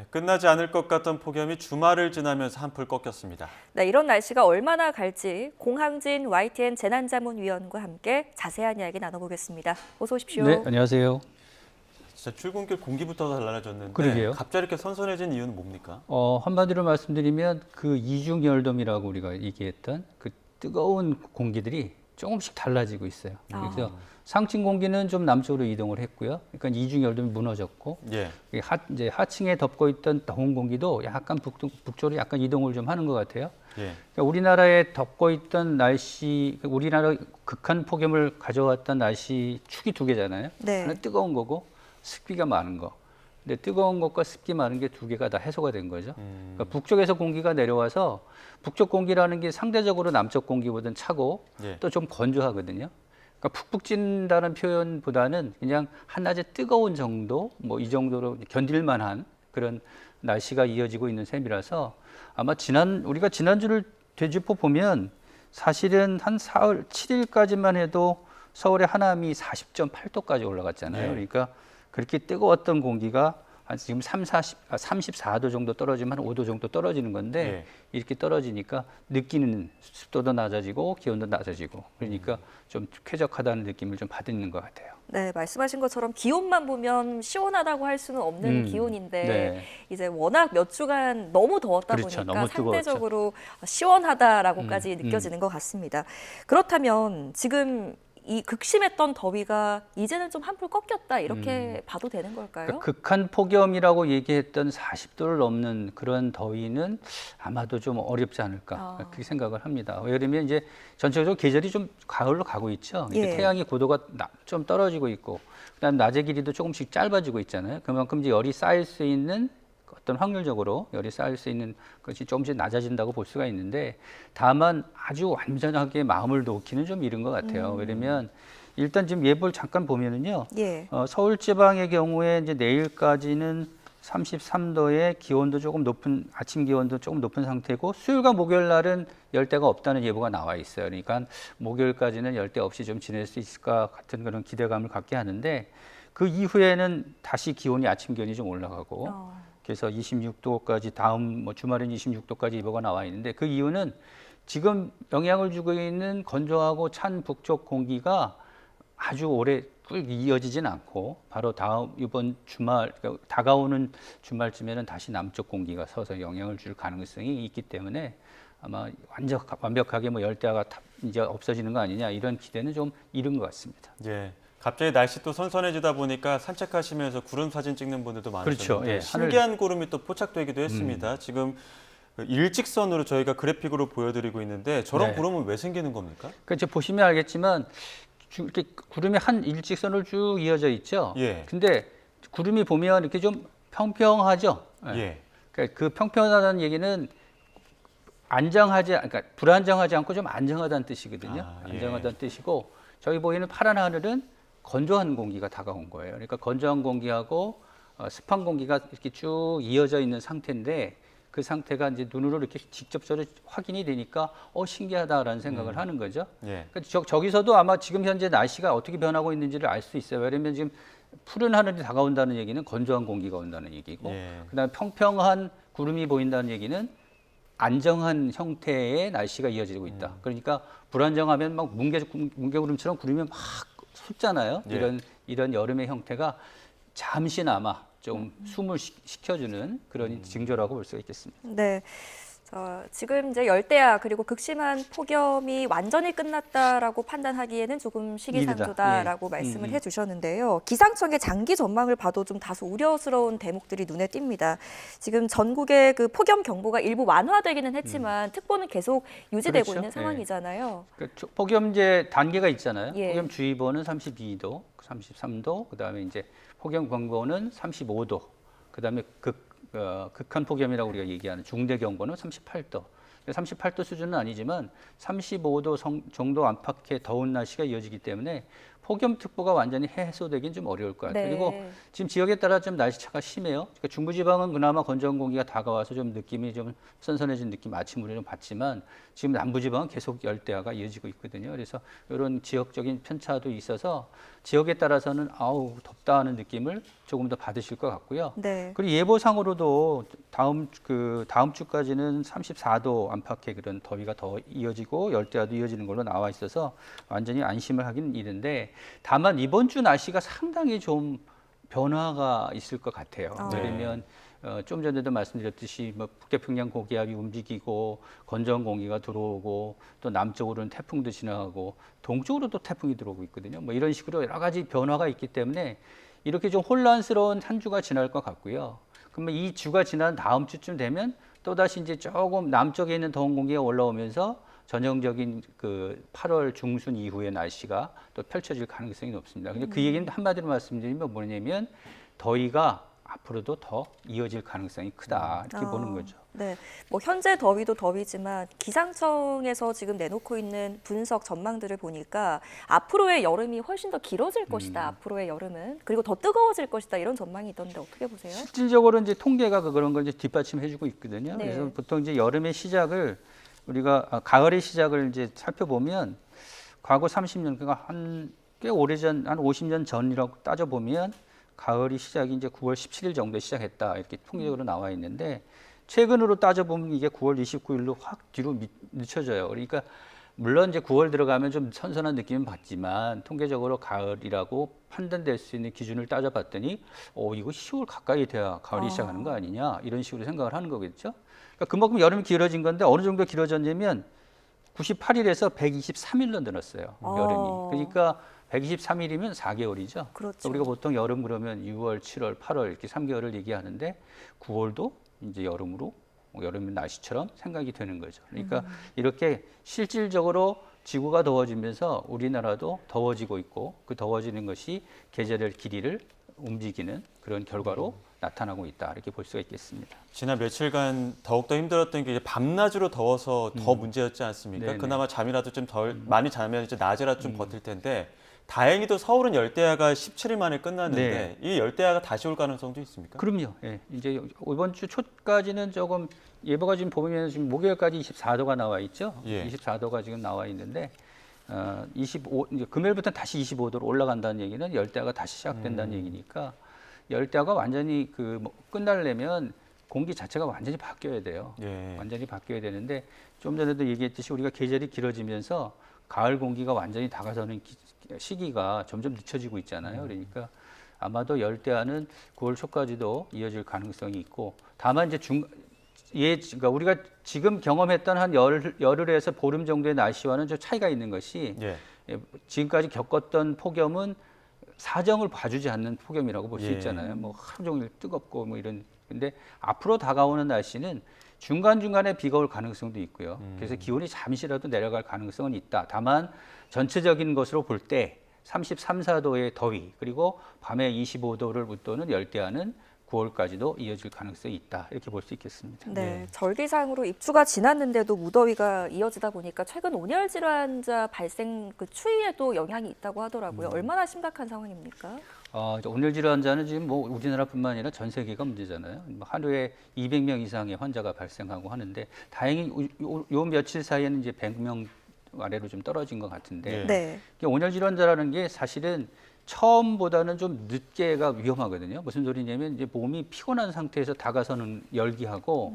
네, 끝나지 않을 것 같던 폭염이 주말을 지나면서 한풀 꺾였습니다. 네, 이런 날씨가 얼마나 갈지 공항진 YTN 재난자문위원과 함께 자세한 이야기 나눠보겠습니다. 어서 오십시오. 네, 안녕하세요. 진짜 출근길 공기부터 달라졌는데 그러게요. 갑자기 이렇게 선선해진 이유는 뭡니까? 한마디로 말씀드리면 그 이중열돔이라고 우리가 얘기했던 그 뜨거운 공기들이 조금씩 달라지고 있어요. 그래서 상층 공기는 좀 남쪽으로 이동을 했고요. 그러니까 이중열돔이 무너졌고, 예. 이제 하층에 덮고 있던 더운 공기도 약간 북쪽으로 약간 이동을 좀 하는 것 같아요. 예. 그러니까 우리나라에 덮고 있던 날씨, 우리나라 극한 폭염을 가져왔던 날씨 축이 두 개잖아요. 네. 하나 뜨거운 거고 습기가 많은 거. 근데 뜨거운 것과 습기 많은 게 두 개가 다 해소가 된 거죠. 그러니까 북쪽에서 공기가 내려와서 북쪽 공기라는 게 상대적으로 남쪽 공기보다는 차고 예. 또 좀 건조하거든요. 그러니까 푹푹 찐다는 표현보다는 그냥 한낮에 뜨거운 정도, 뭐 이 정도로 견딜 만한 그런 날씨가 이어지고 있는 셈이라서 아마 우리가 지난주를 되짚어 보면 사실은 한 4월 7일까지만 해도 서울의 하남이 40.8도까지 올라갔잖아요. 예. 그러니까 그렇게 뜨거웠던 공기가 한 지금 34도 정도 떨어지면 한 5도 정도 떨어지는 건데 이렇게 떨어지니까 느끼는 습도도 낮아지고 기온도 낮아지고 그러니까 좀 쾌적하다는 느낌을 좀 받는 것 같아요. 네, 말씀하신 것처럼 기온만 보면 시원하다고 할 수는 없는 기온인데 네. 이제 워낙 몇 주간 너무 더웠다 그렇죠. 보니까 너무 뜨거웠죠. 상대적으로 시원하다라고까지 느껴지는 것 같습니다. 그렇다면 지금 이 극심했던 더위가 이제는 좀 한풀 꺾였다 이렇게 봐도 되는 걸까요? 그러니까 극한 폭염이라고 얘기했던 40도를 넘는 그런 더위는 아마도 좀 어렵지 않을까 그렇게 생각을 합니다. 왜냐하면 이제 전체적으로 계절이 좀 가을로 가고 있죠. 이렇게 예. 태양의 고도가 좀 떨어지고 있고, 그다음 낮의 길이도 조금씩 짧아지고 있잖아요. 그만큼 이제 열이 쌓일 수 있는 어떤 확률적으로 열이 쌓일 수 있는 것이 조금씩 낮아진다고 볼 수가 있는데, 다만 아주 완전하게 마음을 놓기는 좀 이른 것 같아요. 왜냐면 일단 지금 예보를 잠깐 보면은요, 예. 서울 지방의 경우에 이제 내일까지는 33도에 기온도 조금 높은, 아침 기온도 조금 높은 상태고, 수요일과 목요일 날은 열대가 없다는 예보가 나와 있어요. 그러니까 목요일까지는 열대 없이 좀 지낼 수 있을 것 같은 그런 기대감을 갖게 하는데, 그 이후에는 다시 기온이 아침 기온이 좀 올라가고, 그래서 26도까지 다음 주말엔 26도까지 예보가 나와 있는데, 그 이유는 지금 영향을 주고 있는 건조하고 찬 북쪽 공기가 아주 오래 쭉 이어지진 않고 바로 이번 주말, 그러니까 다가오는 주말쯤에는 다시 남쪽 공기가 서서 영향을 줄 가능성이 있기 때문에 아마 완벽하게 뭐 열대야가 이제 없어지는 거 아니냐 이런 기대는 좀 이른 것 같습니다. 예. 갑자기 날씨 또 선선해지다 보니까 산책하시면서 구름 사진 찍는 분들도 많으셨는데 그렇죠. 예, 신기한 구름이 또 포착되기도 했습니다. 지금 일직선으로 저희가 그래픽으로 보여드리고 있는데 저런 네. 구름은 왜 생기는 겁니까? 그러니까 이제 보시면 알겠지만 이렇게 구름이 한 일직선으로 쭉 이어져 있죠. 예. 근데 구름이 보면 이렇게 좀 평평하죠. 예. 그러니까 그 평평하다는 얘기는 그러니까 불안정하지 않고 좀 안정하다는 뜻이거든요. 예. 안정하다는 뜻이고, 저기 보이는 파란 하늘은 건조한 공기가 다가온 거예요. 그러니까 건조한 공기하고 습한 공기가 이렇게 쭉 이어져 있는 상태인데, 그 상태가 이제 눈으로 이렇게 직접적으로 확인이 되니까 신기하다라는 생각을 하는 거죠. 예. 그러니까 저기서도 아마 지금 현재 날씨가 어떻게 변하고 있는지를 알 수 있어요. 왜냐하면 지금 푸른 하늘이 다가온다는 얘기는 건조한 공기가 온다는 얘기고, 예. 그다음에 평평한 구름이 보인다는 얘기는 안정한 형태의 날씨가 이어지고 있다. 그러니까 불안정하면 막 뭉게구름처럼 구름이 막 솟잖아요. 예. 이런 여름의 형태가 잠시나마 좀 숨을 식혀주는 그런 징조라고 볼 수가 있겠습니다. 네. 지금 이제 열대야 그리고 극심한 폭염이 완전히 끝났다라고 판단하기에는 조금 시기상조다라고 말씀을 해주셨는데요. 기상청의 장기 전망을 봐도 좀 다소 우려스러운 대목들이 눈에 띄니다. 지금 전국의 그 폭염 경보가 일부 완화되기는 했지만 특보는 계속 유지되고 그렇죠. 있는 상황이잖아요. 그러니까 폭염제 단계가 있잖아요. 예. 폭염주의보는 32도, 33도, 그다음에 이제 폭염경보는 35도, 그다음에 극한 폭염이라고 우리가 얘기하는 중대경보는 38도. 38도 수준은 아니지만 35도 정도 안팎의 더운 날씨가 이어지기 때문에 폭염특보가 완전히 해소되긴 좀 어려울 것 같아요. 네. 그리고 지금 지역에 따라 좀 날씨차가 심해요. 그러니까 중부지방은 그나마 건조한 공기가 다가와서 좀 느낌이 좀 선선해진 느낌 아침으로 좀 받지만 지금 남부지방은 계속 열대야가 이어지고 있거든요. 그래서 이런 지역적인 편차도 있어서 지역에 따라서는 아우 덥다 하는 느낌을 조금 더 받으실 것 같고요. 네. 그리고 예보상으로도 다음 주까지는 34도 안팎의 그런 더위가 더 이어지고 열대야도 이어지는 걸로 나와 있어서 완전히 안심을 하긴 이른데 다만 이번 주 날씨가 상당히 좀 변화가 있을 것 같아요. 아. 왜냐면 좀 전에도 말씀드렸듯이 뭐 북태평양 고기압이 움직이고 건조한 공기가 들어오고 또 남쪽으로는 태풍도 지나가고 동쪽으로도 태풍이 들어오고 있거든요. 뭐 이런 식으로 여러 가지 변화가 있기 때문에 이렇게 좀 혼란스러운 한 주가 지날 것 같고요. 그러면 이 주가 지난 다음 주쯤 되면 또다시 이제 조금 남쪽에 있는 더운 공기가 올라오면서 전형적인 그 8월 중순 이후의 날씨가 또 펼쳐질 가능성이 높습니다. 근데 그 얘기는 한마디로 말씀드리면 뭐냐면 더위가 앞으로도 더 이어질 가능성이 크다 이렇게 보는 거죠. 네, 뭐 현재 더위도 더위지만 기상청에서 지금 내놓고 있는 분석 전망들을 보니까 앞으로의 여름이 훨씬 더 길어질 것이다. 앞으로의 여름은 그리고 더 뜨거워질 것이다. 이런 전망이 있던데 어떻게 보세요? 실질적으로 이제 통계가 그런 걸 이제 뒷받침해주고 있거든요. 네. 그래서 보통 이제 여름의 시작을 우리가 가을의 시작을 이제 살펴보면 과거 30년 그러니까 꽤 오래전 한 50년 전이라고 따져 보면 가을이 시작이 이제 9월 17일 정도에 시작했다 이렇게 통계적으로 나와 있는데 최근으로 따져 보면 이게 9월 29일로 확 뒤로 늦춰져요. 그러니까 물론 이제 9월 들어가면 좀 선선한 느낌은 받지만 통계적으로 가을이라고 판단될 수 있는 기준을 따져봤더니 이거 10월 가까이 돼야 가을이 시작하는 거 아니냐 이런 식으로 생각을 하는 거겠죠. 그러니까 그만큼 여름이 길어진 건데 어느 정도 길어졌냐면 98일에서 123일로 늘었어요. 여름이. 그러니까 123일이면 4개월이죠. 그렇죠. 우리가 보통 여름 그러면 6월, 7월, 8월 이렇게 3개월을 얘기하는데 9월도 이제 여름으로 여름 날씨처럼 생각이 되는 거죠. 그러니까 이렇게 실질적으로 지구가 더워지면서 우리나라도 더워지고 있고 그 더워지는 것이 계절의 길이를 움직이는 그런 결과로 나타나고 있다 이렇게 볼 수가 있겠습니다. 지난 며칠간 더욱더 힘들었던 게 이제 밤낮으로 더워서 더 문제였지 않습니까? 네네. 그나마 잠이라도 좀 덜 많이 자면 이제 낮에라도 좀 버틸 텐데 다행히도 서울은 열대야가 17일 만에 끝났는데 이 열대야가 다시 올 가능성도 있습니까? 그럼요. 예. 이제 이번 주 초까지는 조금 예보가 지금 보면 지금 목요일까지 24도가 나와 있죠. 예. 24도가 지금 나와 있는데 25 이제 금요일부터 다시 25도로 올라간다는 얘기는 열대야가 다시 시작된다는 얘기니까 열대야가 완전히 끝나려면 공기 자체가 완전히 바뀌어야 돼요. 예. 완전히 바뀌어야 되는데 좀 전에도 얘기했듯이 우리가 계절이 길어지면서 가을 공기가 완전히 다가서는 시기가 점점 늦춰지고 있잖아요. 그러니까 아마도 열대야는 9월 초까지도 이어질 가능성이 있고 다만 이제 그러니까 우리가 지금 경험했던 한 열흘에서 보름 정도의 날씨와는 좀 차이가 있는 것이 예. 지금까지 겪었던 폭염은 사정을 봐주지 않는 폭염이라고 볼 수 예. 있잖아요. 뭐 하루 종일 뜨겁고 뭐 이런. 근데 앞으로 다가오는 날씨는 중간중간에 비가 올 가능성도 있고요. 그래서 기온이 잠시라도 내려갈 가능성은 있다. 다만 전체적인 것으로 볼 때 33, 4도의 더위 그리고 밤에 25도를 웃도는 열대야는 9월까지도 이어질 가능성이 있다. 이렇게 볼 수 있겠습니다. 네, 절기상으로 입추가 지났는데도 무더위가 이어지다 보니까 최근 온열 질환자 발생 그 추이에도 영향이 있다고 하더라고요. 얼마나 심각한 상황입니까? 온열 질환자는 지금 뭐 우리나라뿐만 아니라 전 세계가 문제잖아요. 하루에 200명 이상의 환자가 발생하고 하는데 다행히 요 며칠 사이에는 이제 100명 아래로 좀 떨어진 것 같은데 네. 온열 질환자라는 게 사실은 처음보다는 좀 늦게가 위험하거든요. 무슨 소리냐면 이제 몸이 피곤한 상태에서 다가서는 열기하고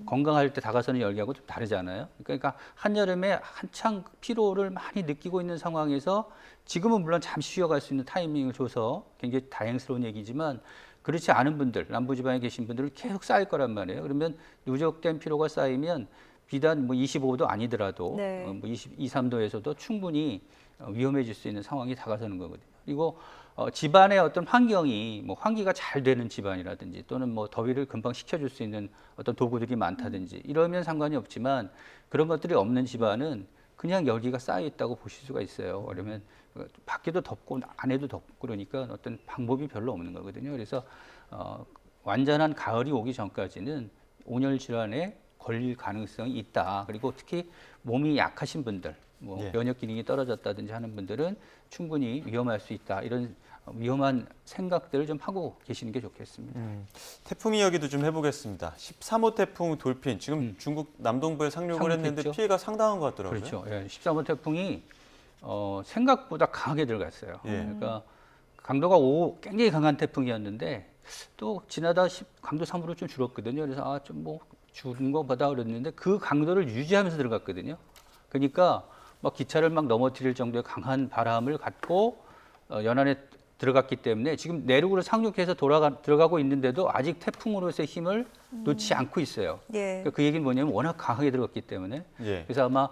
건강할 때 다가서는 열기하고 좀 다르잖아요. 그러니까 한여름에 한창 피로를 많이 느끼고 있는 상황에서 지금은 물론 잠시 쉬어갈 수 있는 타이밍을 줘서 굉장히 다행스러운 얘기지만 그렇지 않은 분들, 남부지방에 계신 분들은 계속 쌓일 거란 말이에요. 그러면 누적된 피로가 쌓이면 비단 뭐 25도 아니더라도 네. 뭐 22, 3도에서도 충분히 위험해질 수 있는 상황이 다가서는 거거든요. 그리고 집안의 어떤 환경이 뭐 환기가 잘 되는 집안이라든지 또는 뭐 더위를 금방 식혀줄 수 있는 어떤 도구들이 많다든지 이러면 상관이 없지만 그런 것들이 없는 집안은 그냥 열기가 쌓여 있다고 보실 수가 있어요. 그러면 밖에도 덥고 안에도 덥고 그러니까 어떤 방법이 별로 없는 거거든요. 그래서 완전한 가을이 오기 전까지는 온열 질환에 걸릴 가능성이 있다. 그리고 특히 몸이 약하신 분들, 뭐 예. 면역 기능이 떨어졌다든지 하는 분들은 충분히 위험할 수 있다. 이런 위험한 생각들을 좀 하고 계시는 게 좋겠습니다. 태풍 이야기도 좀 해보겠습니다. 13호 태풍 돌핀 지금 중국 남동부에 상륙을 했는데 상륙했죠. 피해가 상당한 것 같더라고요. 그렇죠. 예, 13호 태풍이 생각보다 강하게 들어갔어요. 예. 그러니까 강도가 5 굉장히 강한 태풍이었는데 또 지나다 강도 3으로 좀 줄었거든요. 그래서 좀 뭐 줄은 거 보다 그랬는데 그 강도를 유지하면서 들어갔거든요. 그러니까 막 기차를 막 넘어뜨릴 정도의 강한 바람을 갖고 연안에 들어갔기 때문에 지금 내륙으로 상륙해서 들어가고 있는데도 아직 태풍으로서의 힘을 놓지 않고 있어요. 예. 그러니까 그 얘기는 뭐냐면 워낙 강하게 들어갔기 때문에 예. 그래서 아마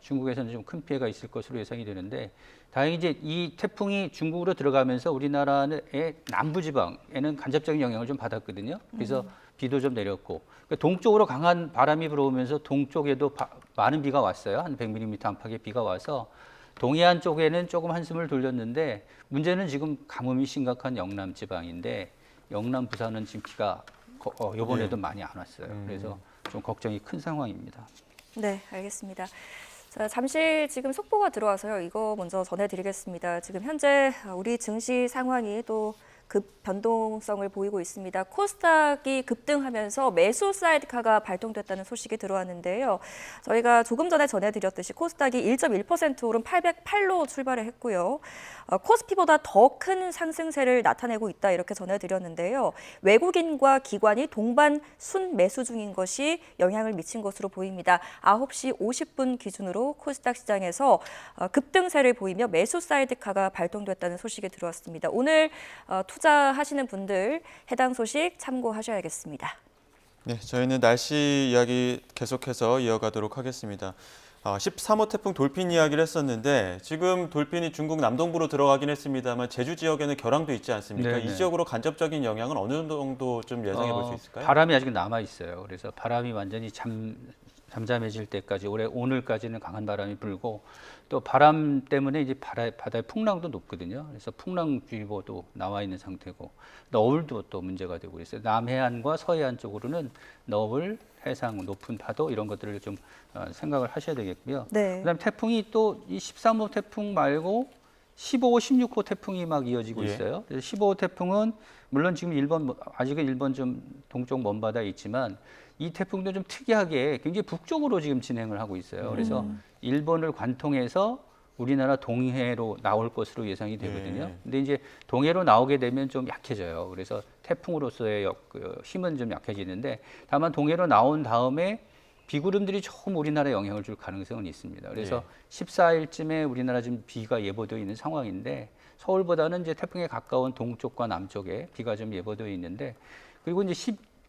중국에서는 좀 큰 피해가 있을 것으로 예상이 되는데 다행히 이제 이 태풍이 중국으로 들어가면서 우리나라의 남부지방에는 간접적인 영향을 좀 받았거든요. 그래서 비도 좀 내렸고 그러니까 동쪽으로 강한 바람이 불어오면서 동쪽에도 많은 비가 왔어요. 한 100mm 안팎의 비가 와서 동해안 쪽에는 조금 한숨을 돌렸는데 문제는 지금 가뭄이 심각한 영남 지방인데 영남 부산은 지금 비가 이번에도 많이 안 왔어요. 그래서 좀 걱정이 큰 상황입니다. 네, 알겠습니다. 자, 잠시 지금 속보가 들어와서요. 이거 먼저 전해드리겠습니다. 지금 현재 우리 증시 상황이 또 급 변동성을 보이고 있습니다. 코스닥이 급등하면서 매수 사이드카가 발동됐다는 소식이 들어왔는데요. 저희가 조금 전에 전해드렸듯이 코스닥이 1.1% 오른 808로 출발을 했고요. 코스피보다 더 큰 상승세를 나타내고 있다 이렇게 전해드렸는데요. 외국인과 기관이 동반 순매수 중인 것이 영향을 미친 것으로 보입니다. 9시 50분 기준으로 코스닥 시장에서 급등세를 보이며 매수 사이드카가 발동됐다는 소식이 들어왔습니다. 오늘 투자하시는 분들 해당 소식 참고하셔야겠습니다. 네, 저희는 날씨 이야기 계속해서 이어가도록 하겠습니다. 13호 태풍 돌핀 이야기를 했었는데 지금 돌핀이 중국 남동부로 들어가긴 했습니다만 제주 지역에는 결항도 있지 않습니까? 네네. 이 지역으로 간접적인 영향은 어느 정도 좀 예상해 볼 수 있을까요? 바람이 아직 남아 있어요. 그래서 바람이 완전히 잠잠해질 때까지 오늘까지는 강한 바람이 불고 또 바람 때문에 이제 바다의 풍랑도 높거든요. 그래서 풍랑주의보도 나와 있는 상태고 너울도 또 문제가 되고 있어요. 남해안과 서해안 쪽으로는 너울, 해상, 높은 파도 이런 것들을 좀 생각을 하셔야 되겠고요. 네. 그다음에 태풍이 또 이 13호 태풍 말고 15호, 16호 태풍이 막 이어지고 예. 있어요. 그래서 15호 태풍은 물론 지금 아직은 일본 좀 동쪽 먼 바다에 있지만 이 태풍도 좀 특이하게 굉장히 북쪽으로 지금 진행을 하고 있어요. 그래서 일본을 관통해서 우리나라 동해로 나올 것으로 예상이 되거든요. 예. 근데 이제 동해로 나오게 되면 좀 약해져요. 그래서 태풍으로서의 힘은 좀 약해지는데 다만 동해로 나온 다음에 비구름들이 조금 우리나라에 영향을 줄 가능성은 있습니다. 그래서 14일쯤에 우리나라 지금 비가 예보되어 있는 상황인데 서울보다는 이제 태풍에 가까운 동쪽과 남쪽에 비가 좀 예보되어 있는데 그리고 이제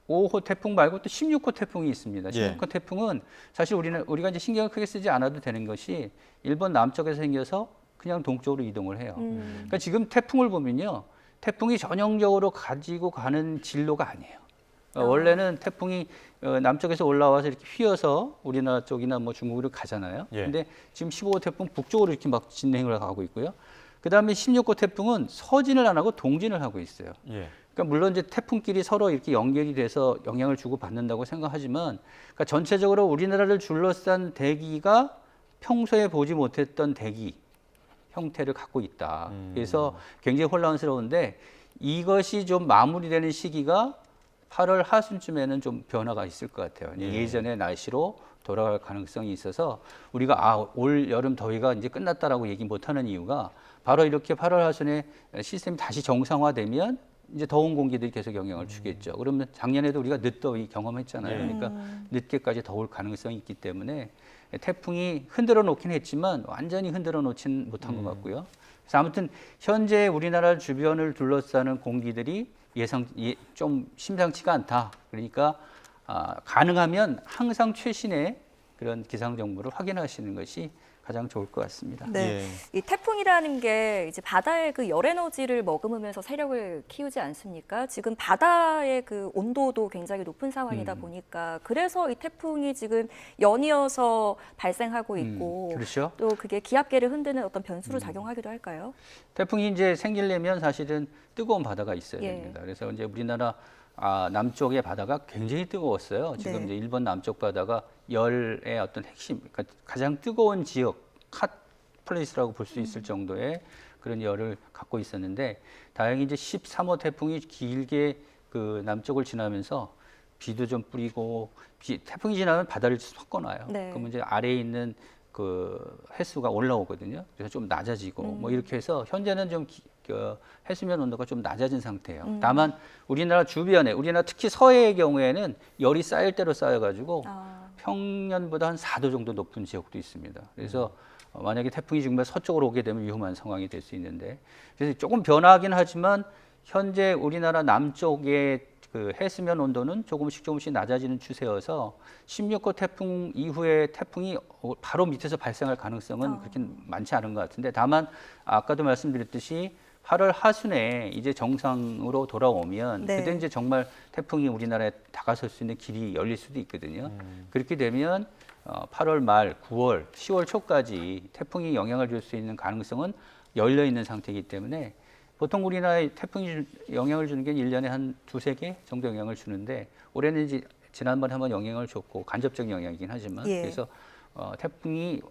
15호 태풍 말고 또 16호 태풍이 있습니다. 16호 태풍은 사실 우리가 이제 신경을 크게 쓰지 않아도 되는 것이 일본 남쪽에서 생겨서 그냥 동쪽으로 이동을 해요. 그러니까 지금 태풍을 보면요. 태풍이 전형적으로 가지고 가는 진로가 아니에요. 원래는 태풍이 남쪽에서 올라와서 이렇게 휘어서 우리나라 쪽이나 뭐 중국으로 가잖아요. 예. 근데 지금 15호 태풍 북쪽으로 이렇게 막 진행을 하고 있고요. 그다음에 16호 태풍은 서진을 안 하고 동진을 하고 있어요. 예. 그러니까 물론 이제 태풍끼리 서로 이렇게 연결이 돼서 영향을 주고 받는다고 생각하지만 그러니까 전체적으로 우리나라를 둘러싼 대기가 평소에 보지 못했던 대기 형태를 갖고 있다. 그래서 굉장히 혼란스러운데 이것이 좀 마무리되는 시기가 8월 하순쯤에는 좀 변화가 있을 것 같아요. 예전의 날씨로 돌아갈 가능성이 있어서 우리가 올 여름 더위가 이제 끝났다라고 얘기 못하는 이유가 바로 이렇게 8월 하순에 시스템이 다시 정상화되면 이제 더운 공기들이 계속 영향을 주겠죠. 그러면 작년에도 우리가 늦더위 경험했잖아요. 그러니까 늦게까지 더울 가능성이 있기 때문에 태풍이 흔들어 놓긴 했지만 완전히 흔들어 놓진 못한 것 같고요. 그래서 아무튼 현재 우리나라 주변을 둘러싸는 공기들이 좀 심상치가 않다. 그러니까 가능하면 항상 최신의 그런 기상 정보를 확인하시는 것이 가장 좋을 것 같습니다. 네, 이 태풍이라는 게 이제 바다의 그 열 에너지를 머금으면서 세력을 키우지 않습니까? 지금 바다의 그 온도도 굉장히 높은 상황이다 보니까 그래서 이 태풍이 지금 연이어서 발생하고 있고 그렇죠. 또 그게 기압계를 흔드는 어떤 변수로 작용하기도 할까요? 태풍이 이제 생기려면 사실은 뜨거운 바다가 있어야 예. 됩니다. 그래서 이제 우리나라 남쪽의 바다가 굉장히 뜨거웠어요. 지금 네. 이제 일본 남쪽 바다가 열의 어떤 핵심, 그러니까 가장 뜨거운 지역, 핫 플레이스라고 볼 수 있을 정도의 그런 열을 갖고 있었는데 다행히 이제 13호 태풍이 길게 그 남쪽을 지나면서 비도 좀 뿌리고 태풍이 지나면 바다를 섞어놔요. 네. 그러면 이제 아래에 있는 그 해수가 올라오거든요. 그래서 좀 낮아지고 뭐 이렇게 해서 현재는 좀 해수면 온도가 좀 낮아진 상태예요. 다만 우리나라 주변에, 우리나라 특히 서해의 경우에는 열이 쌓일 대로 쌓여가지고 평년보다 한 4도 정도 높은 지역도 있습니다. 그래서 만약에 태풍이 정말 서쪽으로 오게 되면 위험한 상황이 될 수 있는데, 그래서 조금 변화하긴 하지만 현재 우리나라 남쪽의 그 해수면 온도는 조금씩 낮아지는 추세여서 16호 태풍 이후에 태풍이 바로 밑에서 발생할 가능성은 그렇게 많지 않은 것 같은데, 다만 아까도 말씀드렸듯이 8월 하순에 이제 정상으로 돌아오면 네. 그때 이제 정말 태풍이 우리나라에 다가설 수 있는 길이 열릴 수도 있거든요. 그렇게 되면 8월 말, 9월, 10월 초까지 태풍이 영향을 줄 수 있는 가능성은 열려 있는 상태이기 때문에 보통 우리나라에 태풍이 영향을 주는 게 1년에 한 두세 개 정도 영향을 주는데, 올해는 이제 지난번에 한번 영향을 줬고 간접적 영향이긴 하지만 예. 그래서 태풍이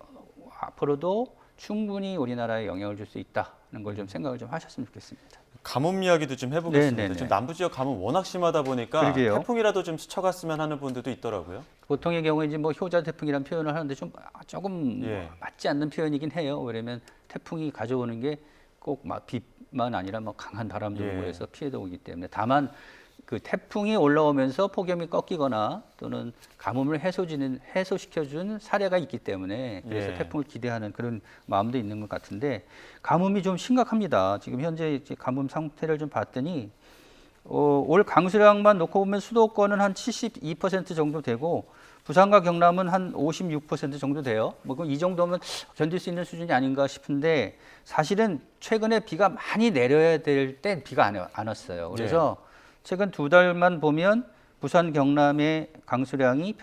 앞으로도 충분히 우리나라에 영향을 줄 수 있다는 걸 좀 생각을 좀 하셨으면 좋겠습니다. 가뭄 이야기도 좀 해보겠습니다. 네네네. 지금 남부 지역 가뭄 워낙 심하다 보니까 그러게요. 태풍이라도 좀 스쳐갔으면 하는 분들도 있더라고요. 보통의 경우에 이제 뭐 효자 태풍이라는 표현을 하는데 좀 조금 예. 맞지 않는 표현이긴 해요. 왜냐면 태풍이 가져오는 게 꼭 비만 아니라 뭐 강한 바람도 예. 오고 해서 피해도 오기 때문에, 다만 그 태풍이 올라오면서 폭염이 꺾이거나 또는 가뭄을 해소시켜준 사례가 있기 때문에 그래서 예. 태풍을 기대하는 그런 마음도 있는 것 같은데, 가뭄이 좀 심각합니다. 지금 현재 이제 가뭄 상태를 좀 봤더니 올 강수량만 놓고 보면 수도권은 한 72% 정도 되고 부산과 경남은 한 56% 정도 돼요. 뭐 그럼 이 정도면 견딜 수 있는 수준이 아닌가 싶은데, 사실은 최근에 비가 많이 내려야 될 때 비가 안 왔어요. 그래서 최근 두 달만 보면 부산 경남의 강수량이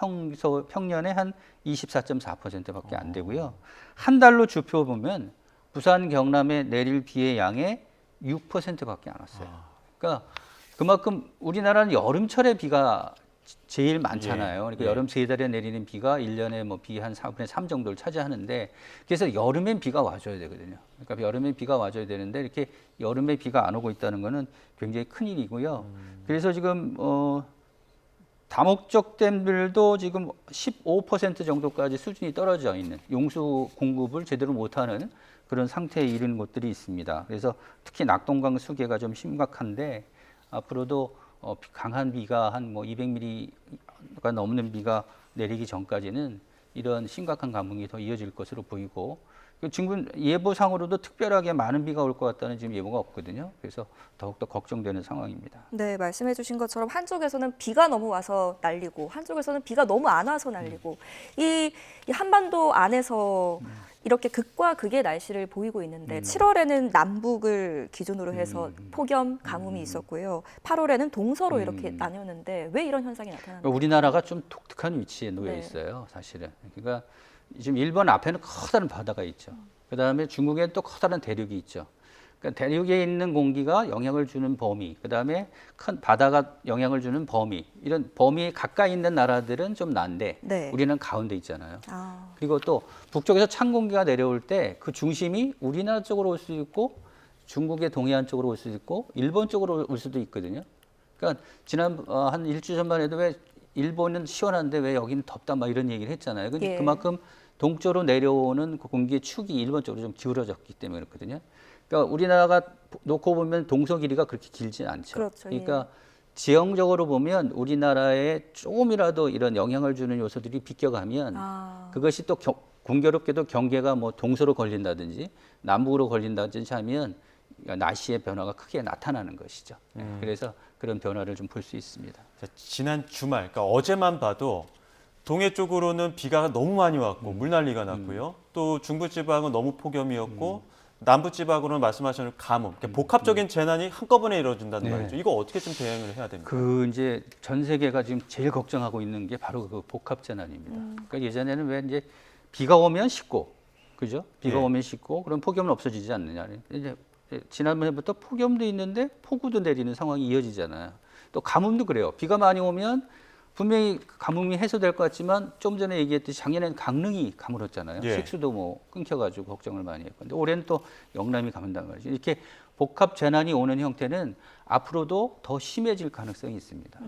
평년에 한 24.4%밖에 안 되고요. 한 달로 주표 보면 부산 경남에 내릴 비의 양의 6%밖에 안 왔어요. 그러니까 그만큼 우리나라는 여름철에 비가 제일 많잖아요. 그러니까 예. 여름 세 달에 내리는 비가 1년에 뭐 비 한 4분의 3 정도를 차지하는데, 그래서 여름엔 비가 와줘야 되거든요. 그러니까 여름엔 비가 와줘야 되는데 이렇게 여름에 비가 안 오고 있다는 거는 굉장히 큰 일이고요. 그래서 지금 다목적 댐들도 지금 15% 정도까지 수준이 떨어져 있는, 용수 공급을 제대로 못하는 그런 상태에 이르는 곳들이 있습니다. 그래서 특히 낙동강 수계가 좀 심각한데, 앞으로도 강한 비가 한 뭐 200mm가 넘는 비가 내리기 전까지는 이런 심각한 가뭄이 더 이어질 것으로 보이고, 지금 예보상으로도 특별하게 많은 비가 올 것 같다는 지금 예보가 없거든요. 그래서 더욱더 걱정되는 상황입니다. 네, 말씀해 주신 것처럼 한쪽에서는 비가 너무 와서 날리고 한쪽에서는 비가 너무 안 와서 날리고 이 한반도 안에서 이렇게 극과 극의 날씨를 보이고 있는데 7월에는 남북을 기준으로 해서 폭염, 가뭄이 있었고요. 8월에는 동서로 이렇게 나뉘었는데 왜 이런 현상이 나타나는 거예요? 우리나라가 좀 독특한 위치에 놓여 네. 있어요, 사실은. 그러니까 지금 일본 앞에는 커다란 바다가 있죠. 그다음에 중국에는 또 커다란 대륙이 있죠. 그러니까 대륙에 있는 공기가 영향을 주는 범위, 그다음에 큰 바다가 영향을 주는 범위, 이런 범위에 가까이 있는 나라들은 좀 난데 네. 우리는 가운데 있잖아요. 아, 그리고 또 북쪽에서 찬 공기가 내려올 때 그 중심이 우리나라 쪽으로 올 수 있고 중국의 동해안 쪽으로 올 수도 있고 일본 쪽으로 올 수도 있거든요. 그러니까 지난 한 일주일 전만 해도 왜 일본은 시원한데 왜 여기는 덥다 막 이런 얘기를 했잖아요. 근데 예. 그만큼 동쪽으로 내려오는 그 공기의 축이 일본 쪽으로 좀 기울어졌기 때문에 그렇거든요. 그러니까 우리나라가 놓고 보면 동서 길이가 그렇게 길지 않죠. 그렇죠. 그러니까 지형적으로 보면 우리나라에 조금이라도 이런 영향을 주는 요소들이 비껴가면 그것이 또 공교롭게도 경계가 뭐 동서로 걸린다든지 남북으로 걸린다든지 하면 날씨의 변화가 크게 나타나는 것이죠. 그래서 그런 변화를 좀 볼 수 있습니다. 자, 지난 주말, 그러니까 어제만 봐도 동해 쪽으로는 비가 너무 많이 왔고 물난리가 났고요. 또 중부지방은 너무 폭염이었고 남부지방으로는 말씀하신 가뭄, 그러니까 복합적인 재난이 한꺼번에 이루어진다는 네. 말이죠. 이거 어떻게 좀 대응을 해야 됩니까? 그 이제 전 세계가 지금 제일 걱정하고 있는 게 바로 그 복합 재난입니다. 그러니까 예전에는 왜 이제 비가 오면 식고, 그죠? 비가 예. 오면 식고, 그럼 폭염은 없어지지 않느냐. 이제 지난번에부터 폭염도 있는데 폭우도 내리는 상황이 이어지잖아요. 또 가뭄도 그래요. 비가 많이 오면 분명히 가뭄이 해소될 것 같지만 좀 전에 얘기했듯이 작년에는 강릉이 가물었잖아요. 예. 식수도 뭐 끊겨가지고 걱정을 많이 했고, 근데 올해는 또 영남이 가문단 말이죠. 이렇게 복합 재난이 오는 형태는 앞으로도 더 심해질 가능성이 있습니다.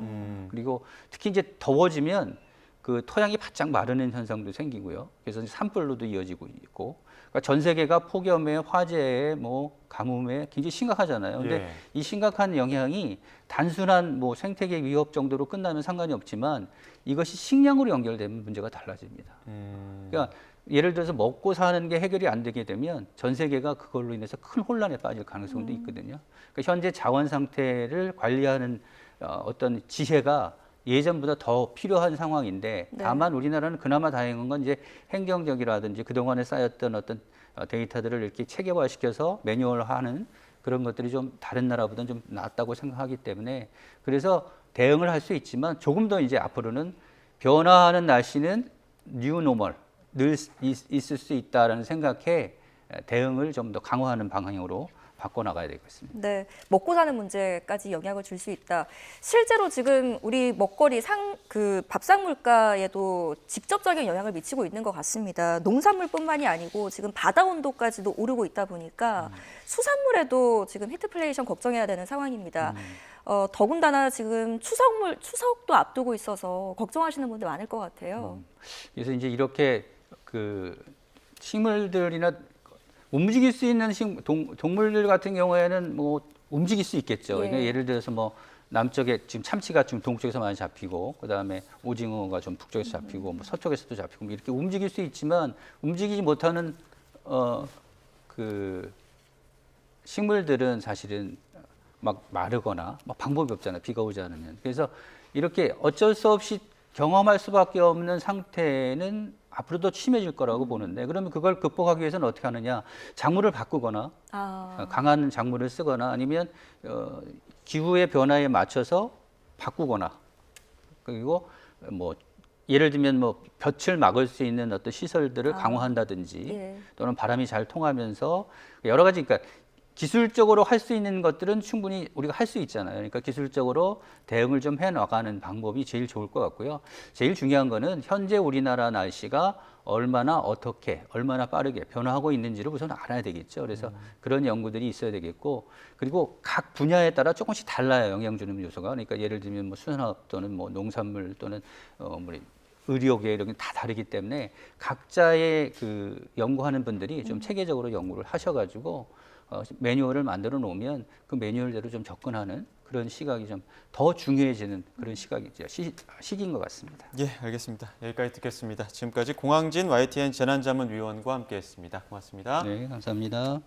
그리고 특히 이제 더워지면 그 토양이 바짝 마르는 현상도 생기고요. 그래서 이제 산불로도 이어지고 있고, 그러니까 전 세계가 폭염에, 화재에, 뭐 가뭄에 굉장히 심각하잖아요. 근데 예. 이 심각한 영향이 단순한 뭐 생태계 위협 정도로 끝나면 상관이 없지만 이것이 식량으로 연결되면 문제가 달라집니다. 그러니까 예를 들어서 먹고 사는 게 해결이 안 되게 되면 전 세계가 그걸로 인해서 큰 혼란에 빠질 가능성도 있거든요. 그러니까 현재 자원 상태를 관리하는 어떤 지혜가 예전보다 더 필요한 상황인데, 네. 다만 우리나라는 그나마 다행한 건 이제 행정적이라든지 그동안에 쌓였던 어떤 데이터들을 이렇게 체계화시켜서 매뉴얼화하는 그런 것들이 좀 다른 나라보다는 좀 낫다고 생각하기 때문에, 그래서 대응을 할 수 있지만 조금 더 이제 앞으로는 변화하는 날씨는 뉴 노멀, 늘 있을 수 있다라는 생각에 대응을 좀 더 강화하는 방향으로 바꿔나가야 되겠습니다. 네, 먹고 사는 문제까지 영향을 줄 수 있다. 실제로 지금 우리 먹거리 그 밥상 물가에도 직접적인 영향을 미치고 있는 것 같습니다. 농산물뿐만이 아니고 지금 바다 온도까지도 오르고 있다 보니까 수산물에도 지금 히트플레이션 걱정해야 되는 상황입니다. 더군다나 지금 추석도 앞두고 있어서 걱정하시는 분들 많을 것 같아요. 그래서 이제 이렇게 그 식물들이나 움직일 수 있는 동물들 같은 경우에는 뭐 움직일 수 있겠죠. 예. 그러니까 예를 들어서 뭐 남쪽에 지금 참치가 좀 동쪽에서 많이 잡히고, 그다음에 오징어가 좀 북쪽에서 잡히고, 뭐 서쪽에서도 잡히고, 뭐 이렇게 움직일 수 있지만 움직이지 못하는 그 식물들은 사실은 막 마르거나 막 방법이 없잖아요. 비가 오지 않으면. 그래서 이렇게 어쩔 수 없이 경험할 수밖에 없는 상태는 앞으로도 심해질 거라고 보는데, 그러면 그걸 극복하기 위해서는 어떻게 하느냐? 작물을 바꾸거나 강한 작물을 쓰거나 아니면 기후의 변화에 맞춰서 바꾸거나, 그리고 뭐 예를 들면 뭐 볕을 막을 수 있는 어떤 시설들을 강화한다든지, 예. 또는 바람이 잘 통하면서 여러 가지, 그러니까 기술적으로 할 수 있는 것들은 충분히 우리가 할 수 있잖아요. 그러니까 기술적으로 대응을 좀 해나가는 방법이 제일 좋을 것 같고요. 제일 중요한 거는 현재 우리나라 날씨가 얼마나 어떻게, 얼마나 빠르게 변화하고 있는지를 우선 알아야 되겠죠. 그래서 그런 연구들이 있어야 되겠고, 그리고 각 분야에 따라 조금씩 달라요. 영향 주는 요소가. 그러니까 예를 들면 뭐 수산업 또는 뭐 농산물 또는 뭐 의료계 이런 게 다 다르기 때문에 각자의 그 연구하는 분들이 좀 체계적으로 연구를 하셔가지고 매뉴얼을 만들어 놓으면 그 매뉴얼대로 좀 접근하는 그런 시각이 좀 더 중요해지는 그런 시기인 것 같습니다. 예, 알겠습니다. 여기까지 듣겠습니다. 지금까지 공항진 YTN 재난자문위원과 함께했습니다. 고맙습니다. 네, 감사합니다.